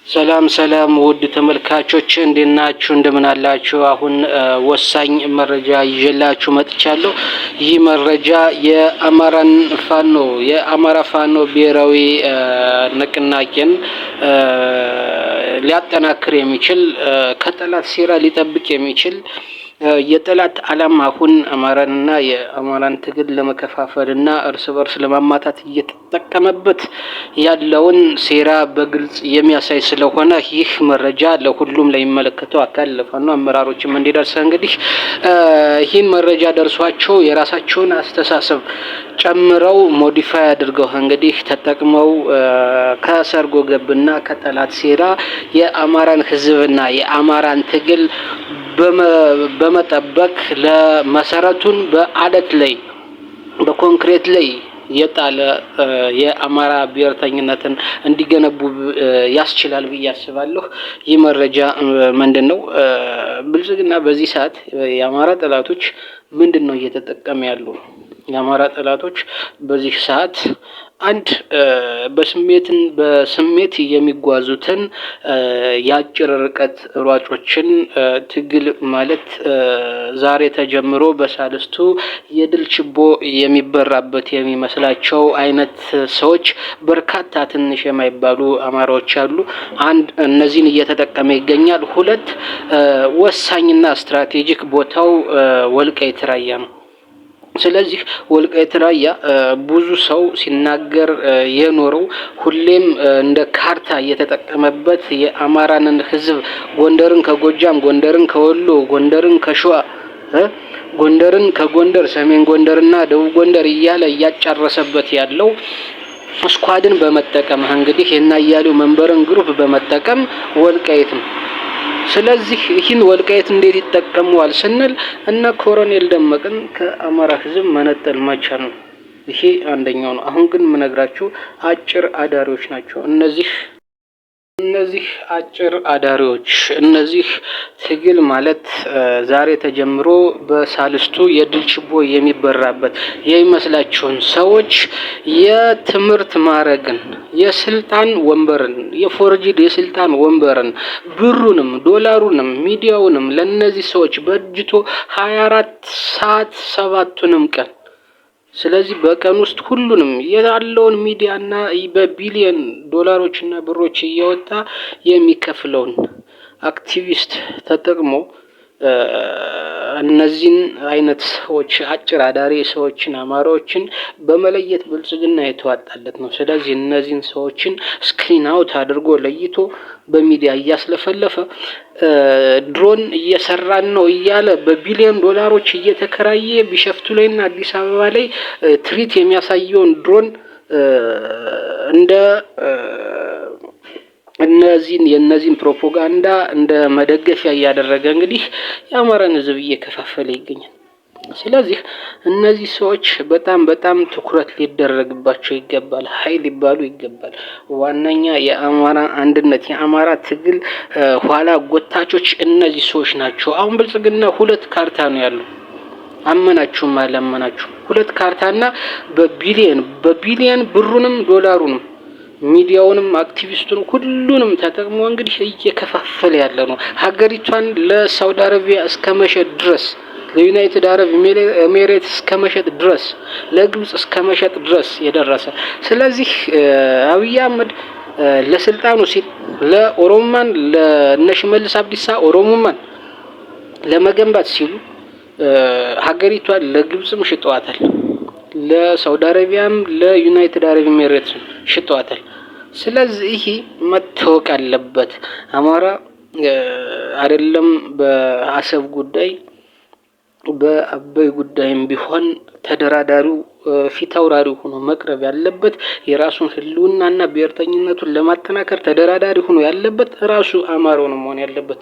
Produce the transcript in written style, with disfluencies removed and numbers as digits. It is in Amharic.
ሰላም ሰላም ውድ ተመልካቾች እንደናችሁ እንደምን አላችሁ? አሁን ወሳኝ መረጃ ይዤላችሁ መጥቻለሁ። ይህ መረጃ የአማራ ፋኖ ብሔራዊ ንቅናቄን ሊያጠናክር የሚችል ከጠላት ሴራ ሊጠብቅ የሚችል የጠላት ዓላማ አሁን አማራንና የአማራን ትግል ለመከፋፈልና እርስ በርስ ለማማታት እየተጠቀመበት ያለውን ሴራ በግልጽ የሚያሳይ ስለሆነ ይህ መረጃ ለሁሉም ለሚመለከተው አካል ለፋኖ አመራሮችም እንዲደርስ እንግዲህ ይህን መረጃ ደርሷቸው የራሳቸውን አስተሳሰብ ጨምረው ሞዲፋይ አድርገው እንግዲህ ተጠቅመው ከሰርጎ ገብና ከጠላት ሴራ የአማራን ሕዝብና የአማራን ትግል በመጠበቅ ለመሰረቱን በአለት ላይ በኮንክሪት ላይ የጣለ የአማራ ብሔርተኝነትን እንዲገነቡ ያስችላል ብዬ አስባለሁ። ይህ መረጃ ምንድነው? ብልጽግና በዚህ ሰዓት የአማራ ጠላቶች ምንድነው እየተጠቀሙ ያሉ? የአማራ ጠላቶች በዚህ ሰዓት አንድ በስሜት የሚጓዙትን የአጭር ርቀት ሯጮችን ትግል ማለት ዛሬ ተጀምሮ በሳልስቱ የድል ችቦ የሚበራበት የሚመስላቸው አይነት ሰዎች በርካታ ትንሽ የማይባሉ አማራዎች አሉ። አንድ እነዚህን እየተጠቀመ ይገኛል። ሁለት ወሳኝና ስትራቴጂክ ቦታው ወልቃይት ራያ ነው። ስለዚህ ወልቃይት ራያ ብዙ ሰው ሲናገር የኖረው ሁሌም እንደ ካርታ እየተጠቀመበት የአማራንን ሕዝብ ጎንደርን ከጎጃም፣ ጎንደርን ከወሎ፣ ጎንደርን ከሸዋ፣ ጎንደርን ከጎንደር፣ ሰሜን ጎንደርና ደቡብ ጎንደር እያለ እያጫረሰበት ያለው ስኳድን በመጠቀም እንግዲህ የናያሌው መንበርን ግሩፕ በመጠቀም ወልቃይት ነው። ስለዚህ ይህን ወልቃይት እንዴት ይጠቀመዋል ስንል እነ ኮሎኔል ደመቅን ከአማራ ህዝብ መነጠል መቻል ነው። ይሄ አንደኛው ነው። አሁን ግን የምነግራችሁ አጭር አዳሪዎች ናቸው። እነዚህ አጭር አዳሪዎች እነዚህ ትግል ማለት ዛሬ ተጀምሮ በሳልስቱ የድል ችቦ የሚበራበት የሚመስላቸውን ሰዎች የትምህርት ማዕረግን፣ የስልጣን ወንበርን፣ የፎርጂድ የስልጣን ወንበርን፣ ብሩንም፣ ዶላሩንም፣ ሚዲያውንም ለነዚህ ሰዎች በእጅቶ 24 ሰዓት 7ቱንም ቀን ስለዚህ በቀን ውስጥ ሁሉንም ያለውን ሚዲያና በቢሊየን ዶላሮችና ብሮች እያወጣ የሚከፍለውን አክቲቪስት ተጠቅሞ እነዚህን አይነት ሰዎች አጭር አዳሪ ሰዎችን አማራዎችን በመለየት ብልጽግና የተዋጣለት ነው። ስለዚህ እነዚህን ሰዎችን ስክሪን አውት አድርጎ ለይቶ በሚዲያ እያስለፈለፈ ድሮን እየሰራን ነው እያለ በቢሊዮን ዶላሮች እየተከራየ ቢሸፍቱ ላይና አዲስ አበባ ላይ ትርኢት የሚያሳየውን ድሮን እንደ የነዚህን ፕሮፓጋንዳ እንደ መደገፊያ እያደረገ እንግዲህ የአማራን ሕዝብ እየከፋፈለ ይገኛል። ስለዚህ እነዚህ ሰዎች በጣም ትኩረት ሊደረግባቸው ይገባል። ኃይል ሊባሉ ይገባል። ዋነኛ የአማራ አንድነት የአማራ ትግል ኋላ ጎታቾች እነዚህ ሰዎች ናቸው። አሁን ብልጽግና ሁለት ካርታ ነው ያለው። አመናችሁም አላመናችሁም ሁለት ካርታና በቢሊየን ብሩንም ዶላሩንም ሚዲያውንም አክቲቪስቱንም ሁሉንም ተጠቅሞ እንግዲህ እየከፋፈለ ያለ ነው። ሀገሪቷን ለሳውዲ አረቢያ እስከ መሸጥ ድረስ፣ ለዩናይትድ አረብ ኤሚሬትስ እስከ መሸጥ ድረስ፣ ለግብጽ እስከ መሸጥ ድረስ የደረሰ። ስለዚህ አብይ አህመድ ለስልጣኑ ሲል ለኦሮሞማን ለነሽመልስ አብዲሳ ኦሮሞማን ለመገንባት ሲሉ ሀገሪቷን ለግብጽም ሽጠዋታል፣ ለሳውዲ አረቢያም ለዩናይትድ አረብ ኤሚሬትስ ሽጠዋታል። ስለዚህ ይሄ መታወቅ አለበት። አማራ አይደለም በአሰብ ጉዳይ በአበይ ጉዳይም ቢሆን ተደራዳሪው ፊት አውራሪው ሆኖ መቅረብ ያለበት የራሱን ህልውናና ብሔርተኝነቱን ለማጠናከር ተደራዳሪ ሆኖ ያለበት ራሱ አማራው ነው መሆን ያለበት።